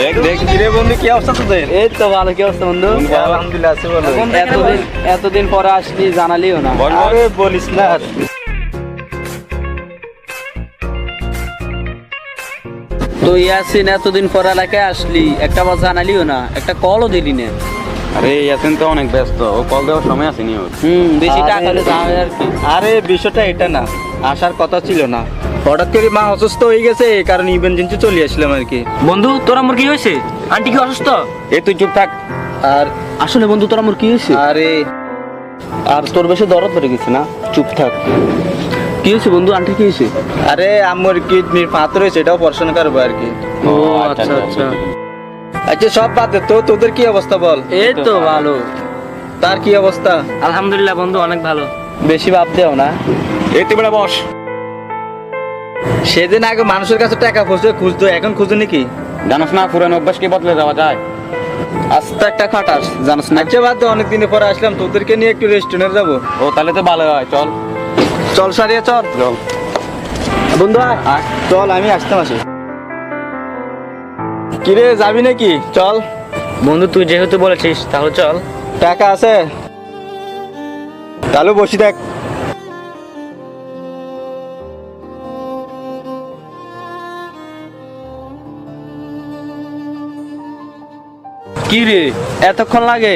দেখ দেখ কিরে বন্ধু, কি অবস্থা তোদের? এই তো ভালো। কি অবস্থা বন্ধু? আলহামদুলিল্লাহ আছি বলো। এতদিন পরে আসলি, জানালিও না। আরে বলিস না। তো ইয়াসিন, এতদিন পর এলাকায় আসলি, একটা বার জানালিও না, একটা কলও দিলি না। আরে ইয়াসিন তো অনেক ব্যস্ত, ও কল দেওয়ার সময় আসেনি ওর। বেশি আরে- টাকা হলে জানাবে আর কি। আরে বিষয়টা এটা না, আসার কথা ছিল না। হঠাৎ করে মা অসুস্থ হয়ে গেছে, এই কারণে ইমার্জেন্সি চলে আসলাম আর কি। বন্ধু, তোর আমার কি হয়েছে? আন্টি কি অসুস্থ? এ তুই চুপ থাক। আর আসলে বন্ধু, তোর আমার কি হয়েছে? আরে আর তোর বেশি দরদ পড়ে গেছে না? চুপ থাক। কি হয়েছে বন্ধু? আন্টি কি হয়েছে? আরে আম্মুর কিডনির পাথর হয়েছে, এটাও অপারেশন করবো আর কি। ও আচ্ছা আচ্ছা। আচ্ছা সব বাদ দে, তো তোদের কি অবস্থা বল? এই তো ভালো। তার কি অবস্থা? আলহামদুলিল্লাহ বন্ধু, অনেক ভালো। বেশি ভাব দেও না। এই তুই বেড়া বস। সেদিন আগে মানুষের কাছে টাকা পয়সা খুঁজতো, এখন খুঁজো নাকি? জানোস না পুরানো অভ্যাস কি বদলে যাওয়া যায়? আস্তে একটা খাটাস, জানোস না? আচ্ছা বাদ দে, অনেকদিন পরে আসলাম, তোদেরকে নিয়ে একটু রেস্টুরেন্টে যাবো। ও তাহলে তো ভালো হয়, চল চল সারিয়া চল। চল। বন্ধু আয়, চল আমি আসতাম আসি। কিরে যাবি নাকি? চল। বন্ধু, তুই যেহেতু বলেছিস তাহলে চল। টাকা আছে? তাহলে বসি দেখ। কি রে, এতক্ষণ লাগে?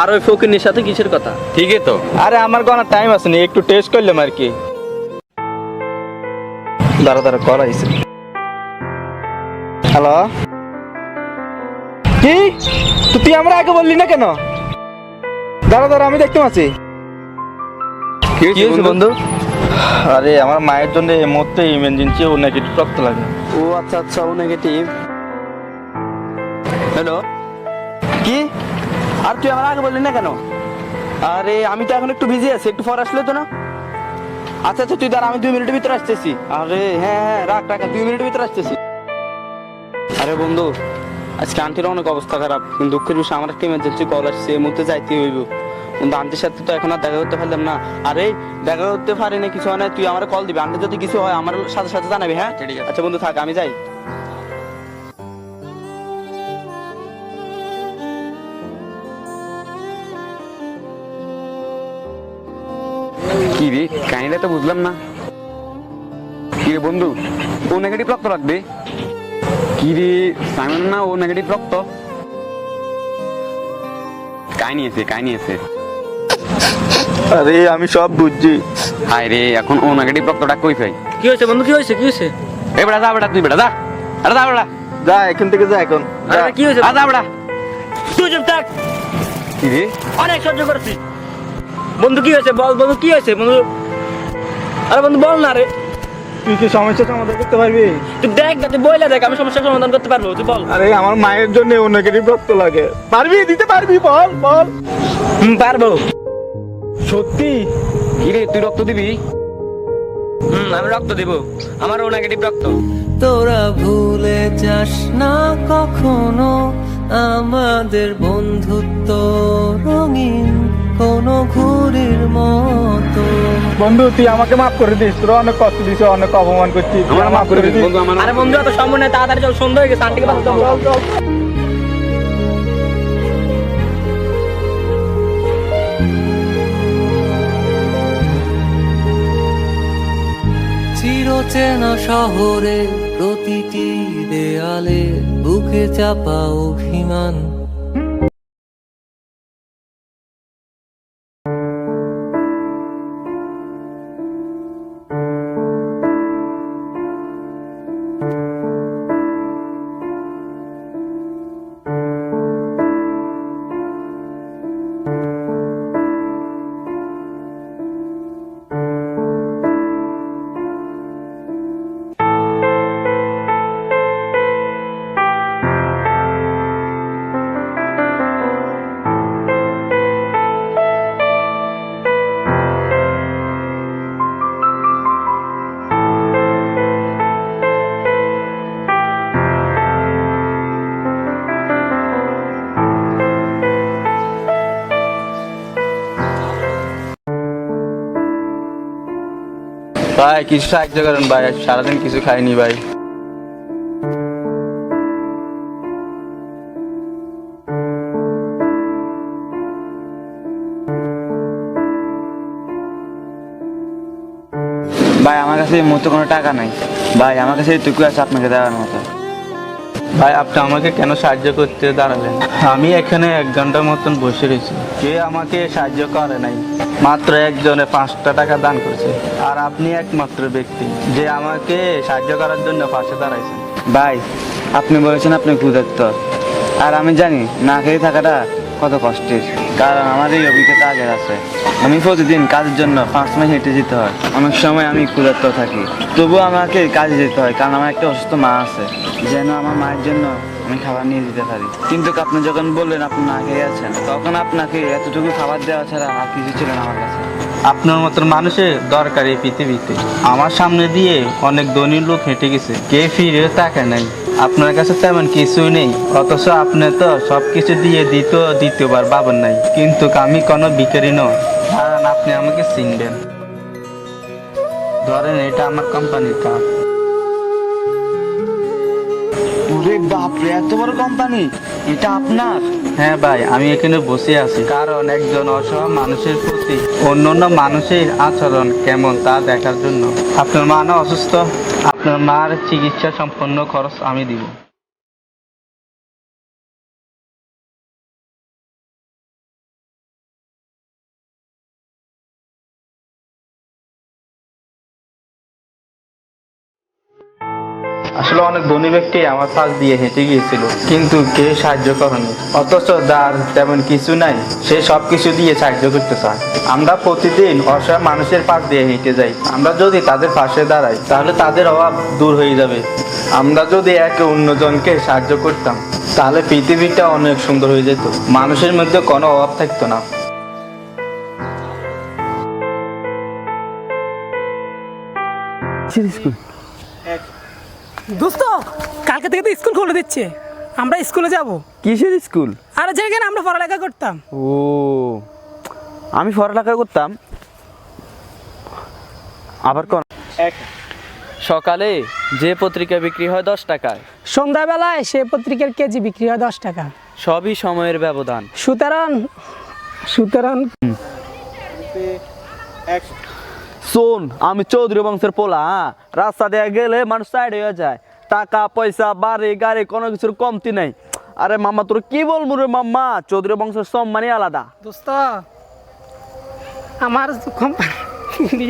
আর ওই ফকিরনির সাথে কিসের কথা? ঠিকই তো। আরে আমার কোনো টাইম আছে না, একটু টেস্ট করলাম আর কি। দাঁড়া দাঁড়া করাইছে। হ্যালো, কি তুই আমরা আগে বললি না কেন? দাঁড়া দাঁড়া, আমি দেখতে পাচ্ছি। কি কি হয়েছে বন্ধু? আরে আমার মায়ের জন্য এই মুহূর্তে ইমার্জেন্সি ও নেগেটিভ রক্ত লাগে। ও আচ্ছা আচ্ছা, ও নেগেটিভ। হ্যালো, কি? আর তুই আমার আগে বললি না কেন? আরে আমি তো এখন একটু বিজি আছি, একটু পরে আসলে তো না। আচ্ছা আচ্ছা, তুই দাঁড়া, আমি 2 মিনিটের ভিতরে আসতেছি। আরে হ্যাঁ হ্যাঁ, রাখ রাখ, 2 মিনিটের ভিতরে আসতেছি। আরে বন্ধু, আজকে আন্টির অনেক অবস্থা খারাপ, কিন্তু দুঃখের বিষয় আমার একটা ইমার্জেন্সি কল আসছে, এই মুহূর্তে যাইতে হইব। কিন্তু আন্টির সাথে তো এখন আর দেখা করতে পারলাম না। আরে দেখা করতে পারি না, কিছু হয় না, তুই আমার কল দিবি। আন্টি যদি কিছু হয় আমার সাথে সাথে জানাবি, হ্যাঁ? ঠিক আছে। আচ্ছা বন্ধু থাক, আমি যাই। কি রে, কাহিনীটা তো বুঝলাম না। কি রে বন্ধু, ও নেগেটিভ রক্ত লাগবে? কি রে সাইমন না, ও নেগেটিভ রক্ত? কাহিনী আছে। আরে আমি সব বুঝছি। হায় রে, এখন ও নেগেটিভ রক্তটা কই পাই? কি হয়েছে বন্ধু? কি হয়েছে? কি হয়েছে? এ বেড়া যা, বেড়া তুই বেড়া যা। আরে যা বেড়া, যা এখান থেকে, যা এখন যা। আরে কি হয়েছে? যা বেড়া। তুই চুপ থাক, কি রে? অনেক সহ্য করেছি। বন্ধু কি হয়েছে বল, বন্ধু কি হয়েছে বন্ধু? আরে বন্ধু বল না রে। তুই কি সমস্যার সমাধান করতে পারবি? তুই দেখ না, তুই বইলা দেখ, আমি সমস্যার সমাধান করতে পারবো, তুই বল। আরে আমার মায়ের জন্য ও নেগেটিভ রক্ত লাগে, পারবি দিতে পারবি? বল বল। পারবো। সত্যি? কি রে, তুই রক্ত দিবি? আমি রক্ত দিব, আমার ও নেগেটিভ রক্ত। তোরা ভুলে যাস না কখনো আমাদের বন্ধুত্ব রঙিন কোনো ঘুড়ির মতো। বন্ধু তুই আমাকে মাফ করে দিস, তোরা অনেক কষ্ট দিস, অনেক অপমান করছিস, আমার মাফ করে দিস বন্ধু, আমার আরে বন্ধু এত সম্ভব না, তাড়াতাড়ি চল, সন্ধ্যা হয়ে গেছে, আন্টিকে পাঠাতে হবে। চিরচেনা শহরে প্রতিটি দেয়ালে বুকে চাপা অভিমান। ভাই কিছু সাহায্য করেন ভাই, সারাদিন কিছু খাইনি ভাই। ভাই আমার কাছে এই মুহূর্তে কোনো টাকা নাই। ভাই আমার কাছে এইটুকু আছে আপনাকে দেওয়ার মতো। ভাই আপনি আমাকে কেন সাহায্য করতে দাঁড়ালেন? আমি এখানে 1 ঘন্টার মতন বসে রয়েছি, কে আমাকে সাহায্য করে নাই। মাত্র একজনে 5টা টাকা দান করছে, আর আপনি একমাত্র ব্যক্তি যে আমাকে সাহায্য করার জন্য পাশে দাঁড়াইছেন। ভাই আপনি বলেছেন আপনি ক্ষুধার্ত, আর আমি জানি না খেয়ে থাকাটা কত কষ্টের, কারণ আমার এই অভিজ্ঞতা আগের আছে। আমি প্রতিদিন কাজের জন্য 5 মাইল হেঁটে যেতে হয়, অনেক সময় আমি ক্ষুধার্ত থাকি, তবুও আমাকে কাজে যেতে হয়, কারণ আমার একটা অসুস্থ মা আছে, যেন আমার মায়ের জন্য আমি খাবার নিয়ে দিতে পারি। কিন্তু আপনি যখন বললেন আপনি না খেয়ে আছেন, তখন আপনাকে এতটুকু খাবার দেওয়া ছাড়া আর কিছু ছিল না আমার কাছে। আপনার মতন মানুষের দরকার এই পৃথিবীতে। আমার সামনে দিয়ে অনেক ধনী লোক হেঁটে গেছে, কে ফিরে তাকায় নাই। আপনার কাছে তেমন কিছুই নেই, অথচ আপনি তো সবকিছু দিয়ে দ্বিতীয়বার ভাবেন নাই। কিন্তু আমি কোনো ভিখারি নই, কারণ আপনি আমাকে চিনবেন। ধরেন এটা আমার কোম্পানির কাজ। ওরে বাপরে, এত বড় কোম্পানি, এটা আপনার? হ্যাঁ ভাই, আমি এখানে বসে আছি কারণ একজন অসহায় মানুষের প্রতি অন্যান্য মানুষের আচরণ কেমন তা দেখার জন্য। আপনার মা না অসুস্থ, আপনার মার চিকিৎসা সম্পূর্ণ খরচ আমি দিব। আসলে অনেক ধনী ব্যক্তি আমার পাশ দিয়ে হেঁটে গিয়েছিল, কিন্তু কে সাহায্য করেনি। অথচ যার তেমন কিছু নাই, সে সবকিছু দিয়ে সাহায্য করতে চায়। আমরা প্রতিদিন অসহায় মানুষের পাশ দিয়ে হেঁটে যাই, আমরা যদি তাদের পাশে দাঁড়াই তাহলে তাদের অভাব দূর হয়ে যাবে। আমরা যদি একে অন্যজনকে সাহায্য করতাম তাহলে পৃথিবীটা অনেক সুন্দর হয়ে যেত, মানুষের মধ্যে কোনো অভাব থাকতো না। দোস্ত, কালকে থেকে তো স্কুল খুলে দিচ্ছে, আমরা স্কুলে যাব। কিসের স্কুল? আর যেখানে আমরা পড়ালেখা করতাম। ও, আমি পড়ালেখা করতাম আবার কোন? সকালে যে পত্রিকা বিক্রি হয় 10 টাকায়, সন্ধ্যাবেলায় সে পত্রিকার কেজি বিক্রি হয় 10 টাকা। সবই সময়ের ব্যবধান। সুতরাং শোন, আমি চৌধুরী বংশের পোলা, হ্যাঁ? রাস্তা দিয়ে গেলে মানুষ সাইড হয়ে যায়, টাকা পয়সা বাড়ি গাড়ি কোনো কিছুর কমতি নাই। আরে মামা তোর কি বলবো রে মাম্মা, চৌধুরী বংশের সম্মানই আলাদা। দোস্ত, আমার কোম্পানি